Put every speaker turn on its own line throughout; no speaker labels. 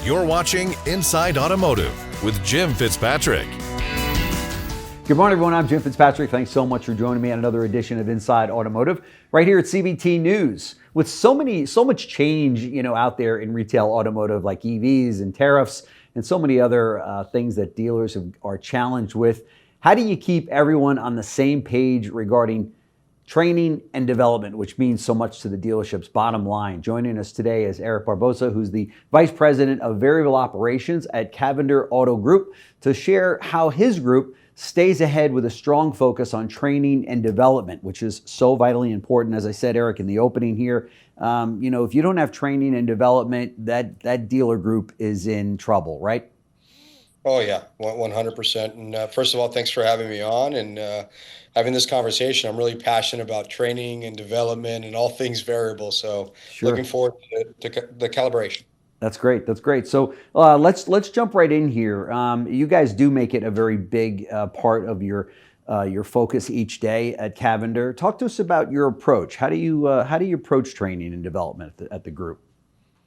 You're watching Inside Automotive with Jim Fitzpatrick.
Good morning, everyone. I'm Jim Fitzpatrick. Thanks so much for joining me on another edition of Inside Automotive right here at CBT News. With so much change, out there in retail automotive, like EVs and tariffs and so many other things that dealers are challenged with. How do you keep everyone on the same page regarding training and development, which means so much to the dealership's bottom line? Joining us today is Eric Barbosa, who's the Vice President of Variable Operations at Cavender Auto Group, to share how his group stays ahead with a strong focus on training and development, which is so vitally important. As I said, Eric, in the opening here, if you don't have training and development, that dealer group is in trouble, right?
Oh yeah, 100%. And first of all, thanks for having me on and having this conversation. I'm really passionate about training and development and all things variable. So
Sure.
Looking forward to the calibration.
That's great. That's great. So let's jump right in here. You guys do make it a very big part of your focus each day at Cavender. Talk to us about your approach. How do you approach training and development at the group?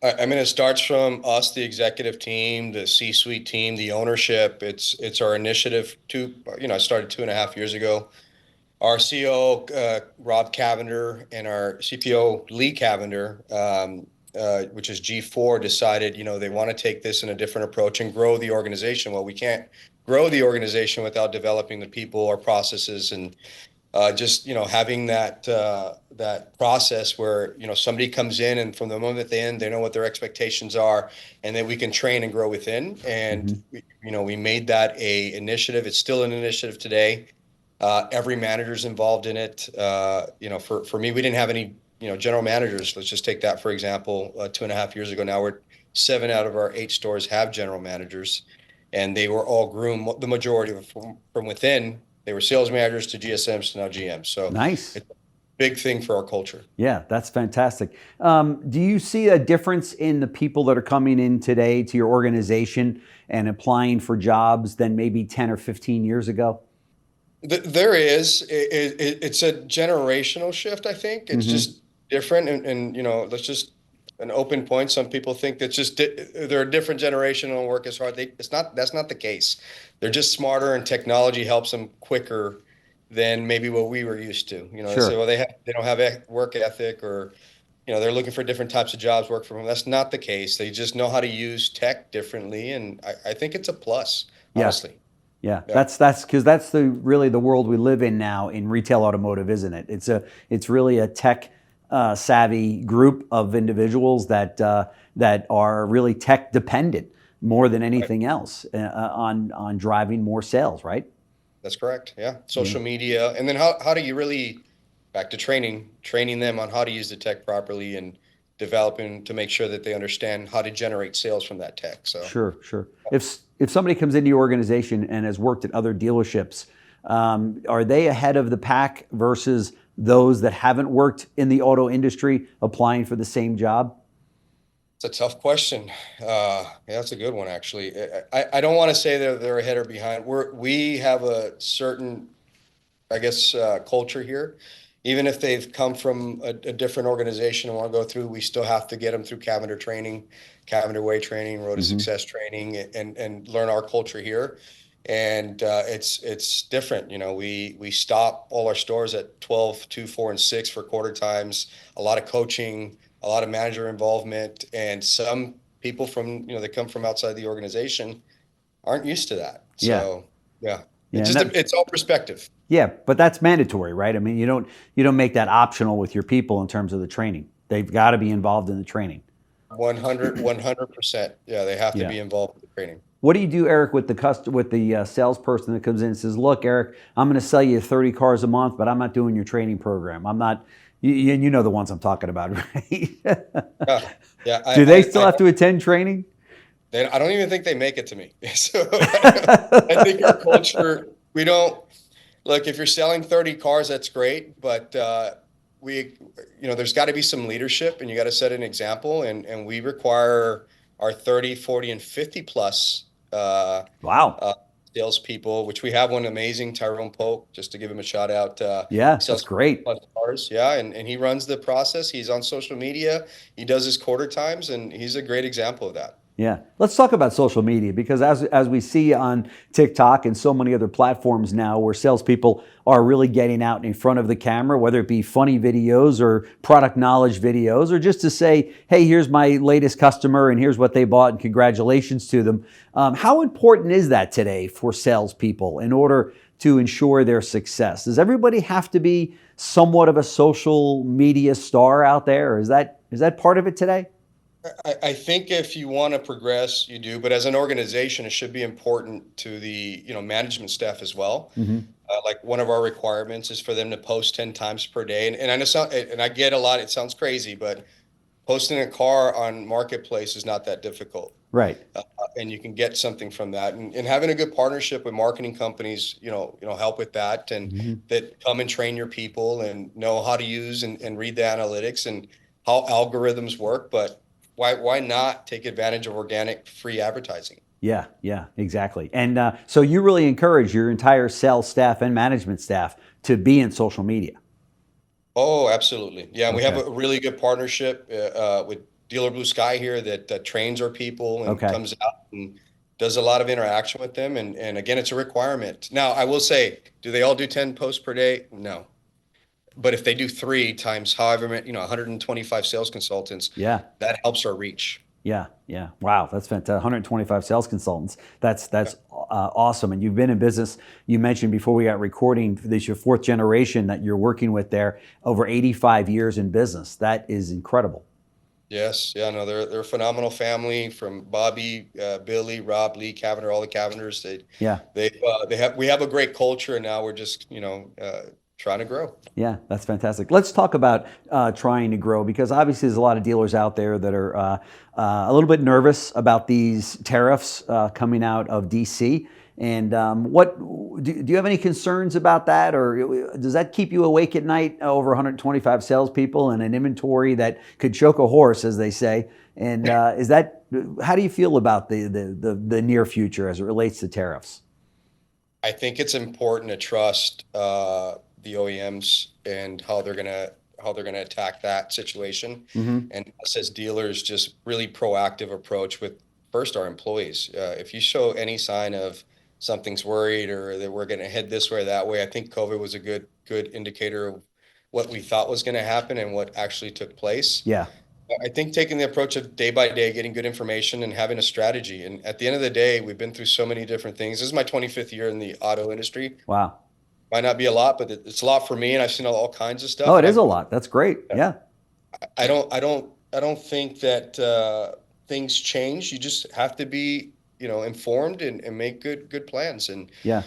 I mean, it starts from us, the executive team, the C-suite team, the ownership. It's our initiative I started 2.5 years ago. Our CEO, Rob Cavender, and our CPO, Lee Cavender, which is G4, decided, they want to take this in a different approach and grow the organization. Well, we can't grow the organization without developing the people, our processes, and having that process where somebody comes in and from the moment they end, they know what their expectations are, and then we can train and grow within. And we made that a initiative. It's still an initiative today. Every manager's involved in it. For me, we didn't have any general managers. Let's just take that for example. 2.5 years ago now, we're 7 out of our 8 stores have general managers, and they were all groomed. The majority of them from within. They were sales managers to GSMs to now GMs. So
nice.
It's a big thing for our culture.
Yeah, that's fantastic. Do you see a difference in the people that are coming in today to your organization and applying for jobs than maybe 10 or 15 years ago?
There is. It's a generational shift, I think. It's just different. And let's just an open point. Some people think that's just they're a different generation and don't work as hard. That's not the case. They're just smarter, and technology helps them quicker than maybe what we were used to.
Sure.
They say, well, they don't have work ethic, or they're looking for different types of jobs, work from home. That's not the case. They just know how to use tech differently, and I think it's a plus, honestly.
Yeah. That's because that's really the world we live in now in retail automotive, isn't it? It's really a tech savvy group of individuals that are really tech dependent more than anything else on driving more sales, right?
That's correct. Yeah. Social media. And then how do you really, back to training them on how to use the tech properly and developing to make sure that they understand how to generate sales from that tech. So
Sure. If somebody comes into your organization and has worked at other dealerships, are they ahead of the pack versus those that haven't worked in the auto industry applying for the same job?
It's a tough question. Yeah, that's a good one, actually. I don't want to say that they're ahead or behind. We have a certain, culture here. Even if they've come from a different organization and want to go through, we still have to get them through Cavender training, Cavender Way training, Road to Success training, and learn our culture here. And it's different. We stop all our stores at 12, 2, 4, and 6 for quarter times. A lot of coaching, a lot of manager involvement, and some people that come from outside the organization aren't used to that. So yeah. It's all perspective.
Yeah, but that's mandatory, right? I mean, you don't make that optional with your people in terms of the training. They've got to be involved in the training.
100%. Yeah, they have to be involved in the training.
What do you do, Eric, with the salesperson that comes in and says, "Look, Eric, I'm going to sell you 30 cars a month, but I'm not doing your training program. I'm not." You know the ones I'm talking about, right?
Yeah.
Do they still have to attend training?
I don't even think they make it to me. So I think our culture, we don't look. If you're selling 30 cars, that's great, but there's got to be some leadership, and you got to set an example. And we require our 30, 40, and 50 plus salespeople, which we have one amazing, Tyrone Polk, just to give him a shout out.
That's great.
Cars, and he runs the process. He's on social media. He does his quarter times, and he's a great example of that.
Yeah. Let's talk about social media because as we see on TikTok and so many other platforms now where salespeople are really getting out in front of the camera, whether it be funny videos or product knowledge videos, or just to say, hey, here's my latest customer and here's what they bought and congratulations to them. How important is that today for salespeople in order to ensure their success? Does everybody have to be somewhat of a social media star out there? Or is that part of it today?
I think if you want to progress, you do, but as an organization, it should be important to the, management staff as well.
Hmm.
Like one of our requirements is for them to post 10 times per day. And I know and I get a lot, it sounds crazy, but posting a car on marketplace is not that difficult.
Right.
And you can get something from that. And having a good partnership with marketing companies, help with that and
Hmm.
that come and train your people and know how to use and read the analytics and how algorithms work. But why not take advantage of organic free advertising?
Yeah, yeah, exactly. And so you really encourage your entire sales staff and management staff to be in social media.
Oh, absolutely. Yeah, and we have
Okay.
a really good partnership with Dealer Blue Sky here that trains our people and
Okay.
comes out and does a lot of interaction with them. And again, it's a requirement. Now, I will say, do they all do 10 posts per day? No. But if they do three times however many, 125 sales consultants,
Yeah.
that helps our reach.
Yeah, yeah. Wow, that's fantastic. 125 sales consultants. That's awesome. And you've been in business. You mentioned before we got recording, this is your fourth generation that you're working with there. Over 85 years in business. That is incredible.
Yes, yeah, no, they're a phenomenal family from Bobby, Billy, Rob, Lee, Cavender, all the Cavenders.
Yeah,
We have a great culture, and now we're just trying to grow.
yeah. That's fantastic. Let's talk about trying to grow because obviously there's a lot of dealers out there that are a little bit nervous about these tariffs coming out of DC. And what do you have any concerns about that, or does that keep you awake at night? Over 125 salespeople and an inventory that could choke a horse, as they say. And is that how do you feel about the near future as it relates to tariffs?
I think it's important to trust the OEMs and how they're gonna attack that situation,
Hmm.
and us as dealers just really proactive approach with first our employees. If you show any sign of something's worried or that we're gonna head this way or that way, I think COVID was a good indicator of what we thought was gonna happen and what actually took place.
Yeah.
I think taking the approach of day by day, getting good information and having a strategy. And at the end of the day, we've been through so many different things. This is my 25th year in the auto industry.
Wow.
Might not be a lot, but it's a lot for me, and I've seen all kinds of
Oh,
stuff.
it
And
is a lot. That's great. Yeah.
I don't think that things change. You just have to be, informed and make good plans. And
Yeah.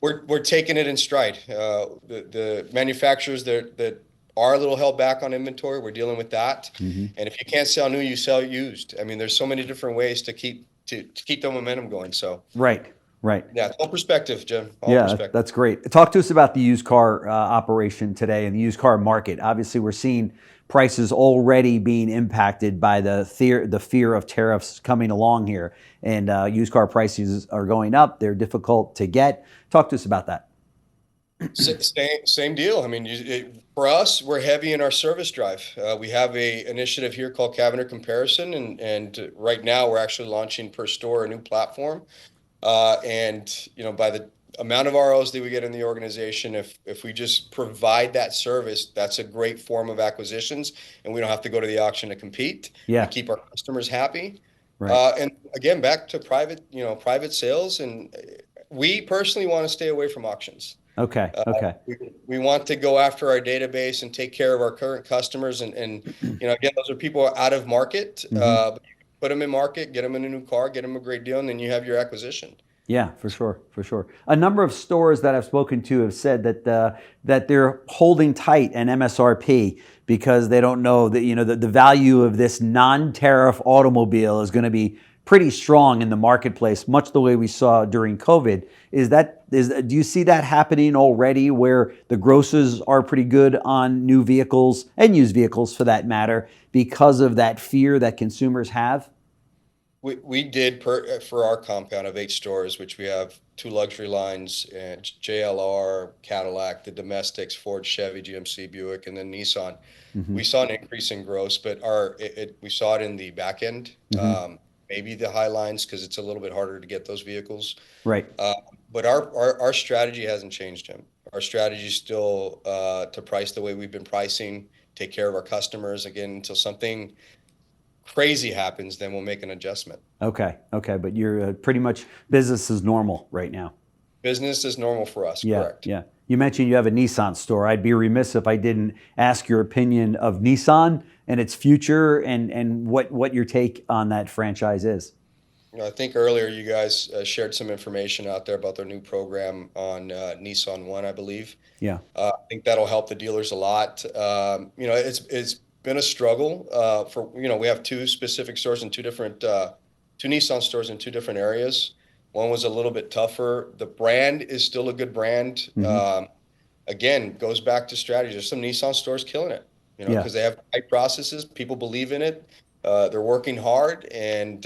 we're taking it in stride. The manufacturers that are a little held back on inventory, we're dealing with that.
Hmm.
And if you can't sell new, you sell used. I mean, there's so many different ways to keep the momentum going. So
Right. Right.
yeah, it's all perspective, Jim. All
Yeah,
perspective.
that's great. Talk to us about the used car operation today and the used car market. Obviously, we're seeing prices already being impacted by the fear of tariffs coming along here, and used car prices are going up. They're difficult to get. Talk to us about that.
Same deal. I mean, for us, we're heavy in our service drive. We have a initiative here called Cavender Comparison, and right now we're actually launching per store a new platform. And by the amount of ROs that we get in the organization, if we just provide that service, that's a great form of acquisitions, and we don't have to go to the auction to compete
Yeah.
and keep our customers happy.
Right.
And again, back to private sales, and we personally want to stay away from auctions.
Okay. Okay.
We want to go after our database and take care of our current customers, and again, those are people out of market.
Hmm.
But you put them in market, get them in a new car, get them a great deal, and then you have your acquisition.
Yeah, for sure, for sure. A number of stores that I've spoken to have said that they're holding tight an MSRP because they don't know that the value of this non-tariff automobile is going to be pretty strong in the marketplace, much the way we saw during COVID. Do you see that happening already, where the grosses are pretty good on new vehicles and used vehicles, for that matter, because of that fear that consumers have?
We did for our compound of 8 stores, which we have 2 luxury lines and JLR, Cadillac, the domestics, Ford, Chevy, GMC, Buick, and then Nissan.
Hmm.
We saw an increase in gross, but we saw it in the back end.
Hmm.
maybe the Highlines because it's a little bit harder to get those vehicles.
Right.
Uh, but our strategy hasn't changed, Jim. Our strategy is still to price the way we've been pricing, take care of our customers again until something crazy happens, then we'll make an adjustment.
Okay. Okay. But you're pretty much business as normal right now.
Business is normal for us,
Yeah.
correct?
Yeah. You mentioned you have a Nissan store. I'd be remiss if I didn't ask your opinion of Nissan and its future and what your take on that franchise is.
I think earlier you guys shared some information out there about their new program on Nissan One, I believe.
Yeah.
I think that'll help the dealers a lot. It's been a struggle for we have two specific stores in two Nissan stores in two different areas. One was a little bit tougher. The brand is still a good brand.
Hmm.
Again, goes back to strategy. There's some Nissan stores killing it,
Yeah.
because they have right processes. People believe in it. They're working hard, and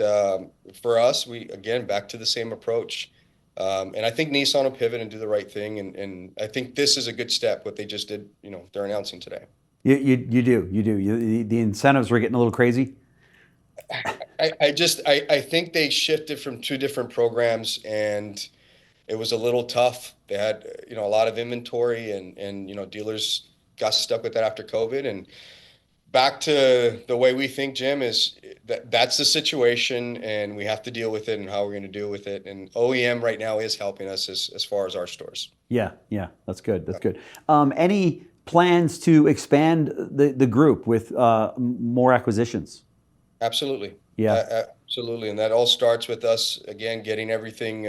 for us, we again back to the same approach. And I think Nissan will pivot and do the right thing. And I think this is a good step, what they just did, they're announcing today.
You do. You do. The incentives were getting a little crazy.
I think they shifted from two different programs and it was a little tough. They had, a lot of inventory and dealers got stuck with that after COVID. And back to the way we think, Jim, is that's the situation and we have to deal with it and how we're going to deal with it. And OEM right now is helping us as far as our stores.
Yeah. Yeah. That's good. That's good. Any plans to expand the group with more acquisitions?
Absolutely.
Yeah.
Absolutely. And that all starts with us, again, getting everything,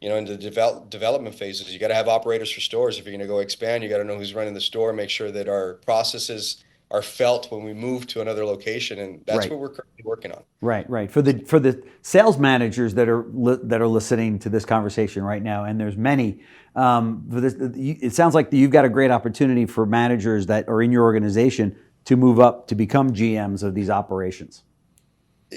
into development phases. You got to have operators for stores. If you're going to go expand, you got to know who's running the store, make sure that our processes are felt when we move to another location. And that's
Right.
what we're currently working on.
Right, right. For the sales managers that are listening to this conversation right now, and there's many. It sounds like you've got a great opportunity for managers that are in your organization to move up to become GMs of these operations.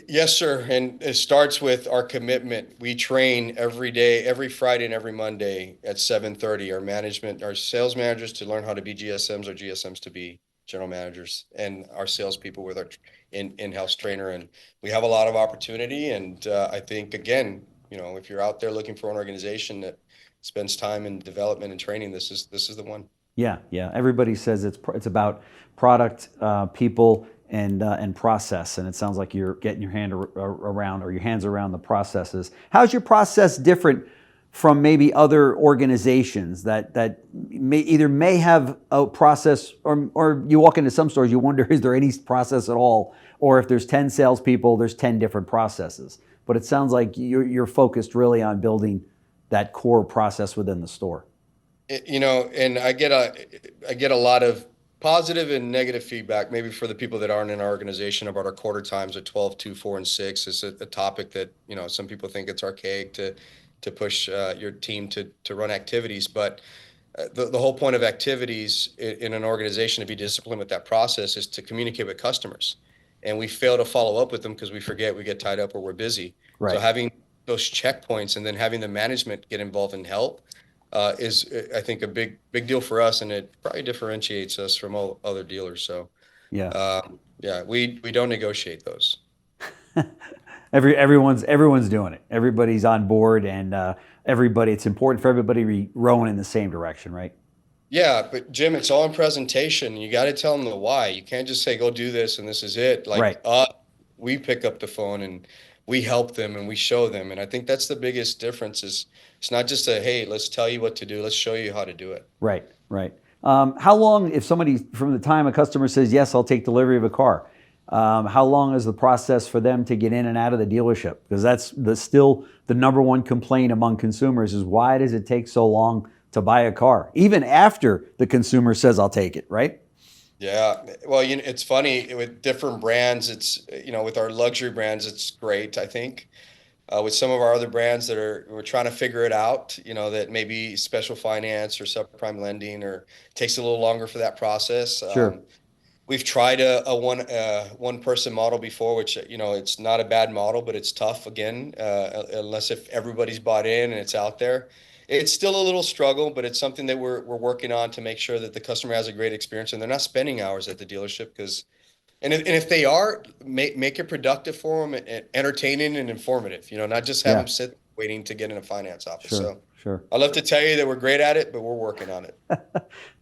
Yes, sir. And it starts with our commitment. We train every day, every Friday and every Monday at 7:30. Our sales managers to learn how to be GSMs, or GSMs to be general managers, and our salespeople with our in-house trainer. And we have a lot of opportunity. And I think, again, if you're out there looking for an organization that spends time in development and training, this is the one.
Yeah, yeah. Everybody says it's about product, people, and process, and it sounds like you're getting your hands around the processes. How's your process different from maybe other organizations that may have a process, or you walk into some stores, you wonder, is there any process at all? Or if there's 10 salespeople, there's 10 different processes. But it sounds like you're focused really on building that core process within the store.
And I get a lot of positive and negative feedback, maybe for the people that aren't in our organization, about our quarter times at 12, 2, 4, and 6. It's a topic that, some people think it's archaic to push your team to run activities. But the whole point of activities in an organization, to be disciplined with that process, is to communicate with customers. And we fail to follow up with them because we forget, we get tied up, or we're busy. So
Right.
having those checkpoints and then having the management get involved and help is, I think, a big deal for us, and it probably differentiates us from all other dealers. So,
Yeah.
yeah, we don't negotiate those.
Everyone's doing it. Everybody's on board, and it's important for everybody to be rowing in the same direction, right?
Yeah, but Jim, it's all in presentation. You got to tell them the why. You can't just say, go do this and this is it.
Right.
We pick up the phone and we help them and we show them. And I think that's the biggest difference. Is it's not just hey, let's tell you what to do. Let's show you how to do it.
Right, right. How long, if somebody, from the time a customer says, yes, I'll take delivery of a car, how long is the process for them to get in and out of the dealership? Because that's still the number one complaint among consumers is, why does it take so long to buy a car, even after the consumer says, I'll take it, right?
Yeah. Well, it's funny with different brands. It's, with our luxury brands, it's great, I think. With some of our other brands we're trying to figure it out, that maybe special finance or subprime lending, or takes a little longer for that process.
Sure.
We've tried a one person model before, which, it's not a bad model, but it's tough again, unless if everybody's bought in and it's out there. It's still a little struggle, but it's something that we're working on to make sure that the customer has a great experience and they're not spending hours at the dealership, because And if they are, make it productive for them and entertaining and informative, not just have
Yeah,
them sit waiting to get in a finance office.
sure,
So
sure.
I'd love to tell you that we're great at it, but we're working on it.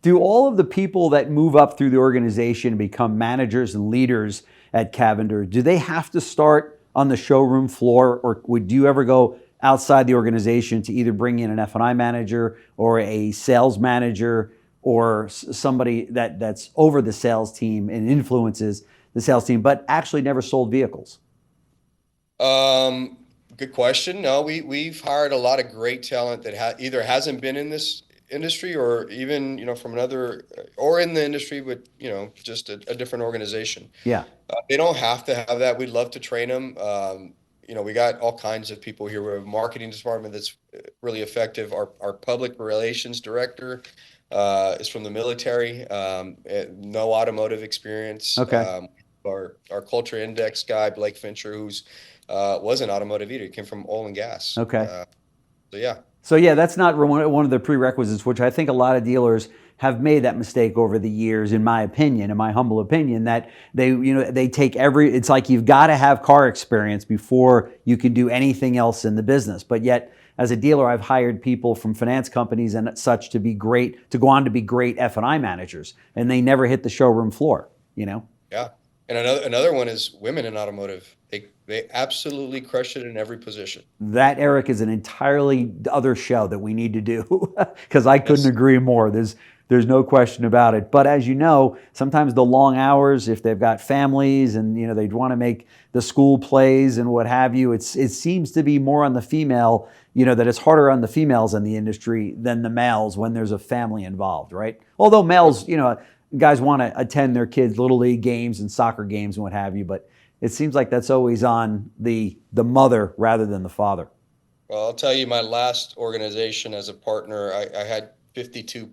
Do all of the people that move up through the organization and become managers and leaders at Cavender, do they have to start on the showroom floor, or would you ever go outside the organization to either bring in an F&I manager or a sales manager or somebody that's over the sales team and influences the sales team, but actually never sold vehicles?
Um, Good question. No, we've hired a lot of great talent that either hasn't been in this industry or even, from another or in the industry, but, just a different organization.
Yeah.
They don't have to have that. We'd love to train them. We got all kinds of people here. We have a marketing department that's really effective. Our public relations director is from the military, no automotive experience.
Okay.
Our culture index guy, Blake Fincher, who's wasn't automotive either. He came from oil and gas.
Okay.
So yeah.
So yeah, that's not one of the prerequisites, which I think a lot of dealers have made that mistake over the years, in my opinion, in my humble opinion, that they take it's like you've got to have car experience before you can do anything else in the business. But yet, as a dealer, I've hired people from finance companies and such to go on to be great F&I managers, and they never hit the showroom floor,
Yeah. And another one is women in automotive. They absolutely crush it in every position.
That, Eric, is an entirely other show that we need to do because I couldn't
Yes.
agree more. There's no question about it. But as you know, sometimes the long hours, if they've got families and they'd want to make the school plays and what have you, it seems to be more on the female. That it's harder on the females in the industry than the males when there's a family involved, right? Although males, guys want to attend their kids' little league games and soccer games and what have you, but it seems like that's always on the mother rather than the father.
Well, I'll tell you, my last organization as a partner, I had 52%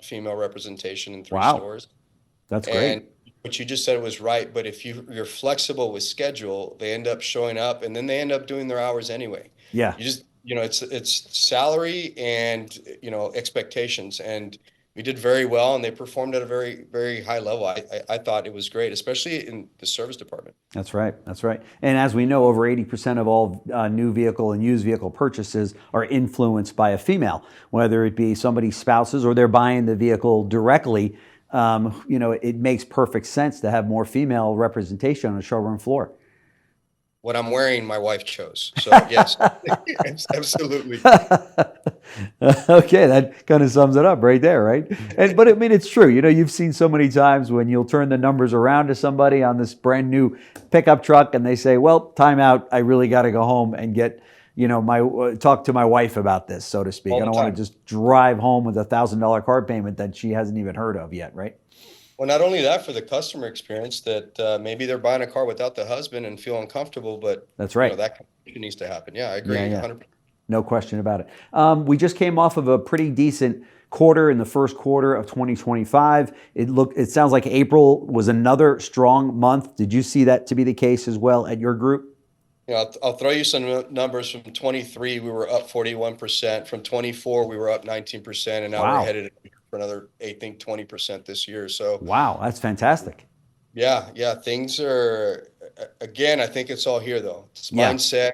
female representation in three
Wow,
stores.
that's great.
And what you just said was right. But if you're flexible with schedule, they end up showing up and then they end up doing their hours anyway.
Yeah.
It's salary and, expectations. And we did very well and they performed at a very, very high level. I thought it was great, especially in the service department.
That's right. That's right. And as we know, over 80% of all new vehicle and used vehicle purchases are influenced by a female, whether it be somebody's spouses or they're buying the vehicle directly. It makes perfect sense to have more female representation on the showroom floor.
What I'm wearing, my wife chose. So yes, absolutely.
Okay, that kind of sums it up right there, right? But I mean, it's true. You've seen so many times when you'll turn the numbers around to somebody on this brand new pickup truck, and they say, "Well, time out. I really got to go home and get, talk to my wife about this, so to speak.
All
I
the
don't want
time.
to just drive home with $1,000 car payment that she hasn't even heard of yet, right?"
Well, not only that, for the customer experience, that maybe they're buying a car without the husband and feel uncomfortable, but
That's right.
that conversation needs to happen. Yeah, I agree,
Yeah, yeah.
100%.
No question about it. We just came off of a pretty decent quarter in the first quarter of 2025. It sounds like April was another strong month. Did you see that to be the case as well at your group?
I'll throw you some numbers from 23. We were up 41%. From 24, we were up 19%, and now we're
Wow.
headed for another, I think, 20% this year. So
Wow, that's fantastic.
yeah, things are again. I think it's all here though. It's
Yeah,
mindset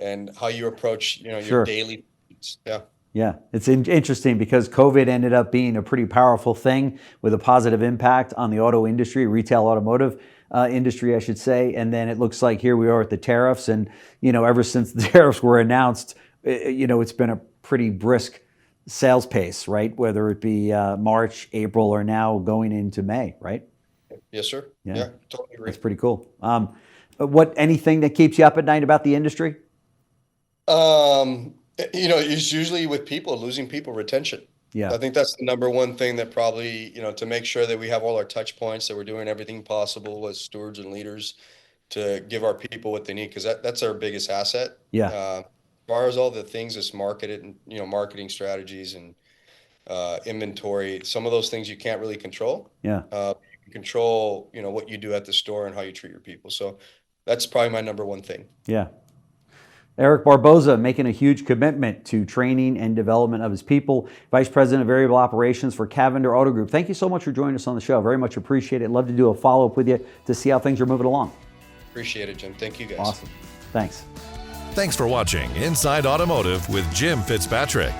and how you approach, your
sure.
daily needs. Yeah.
Yeah, it's interesting because COVID ended up being a pretty powerful thing with a positive impact on the auto industry, retail automotive industry, I should say. And then it looks like here we are at the tariffs. And, ever since the tariffs were announced, it's been a pretty brisk sales pace, right? Whether it be March, April, or now going into May, right?
Yes, sir.
Yeah,
Yeah, totally agree.
that's pretty cool. Anything that keeps you up at night about the industry?
It's usually with people, losing people, retention.
Yeah,
I think that's the number one thing that probably, to make sure that we have all our touch points, that we're doing everything possible as stewards and leaders to give our people what they need, because that's our biggest asset.
yeah,
As far as all the things that's marketed and, marketing strategies and inventory, some of those things you can't really control.
yeah.
You can control, what you do at the store and how you treat your people. So that's probably my number one thing.
Yeah. Eric Barbosa making a huge commitment to training and development of his people. Vice President of Variable Operations for Cavender Auto Group. Thank you so much for joining us on the show. Very much appreciate it. Love to do a follow-up with you to see how things are moving along.
Appreciate it, Jim. Thank you, guys.
Awesome. Thanks.
Thanks for watching Inside Automotive with Jim Fitzpatrick.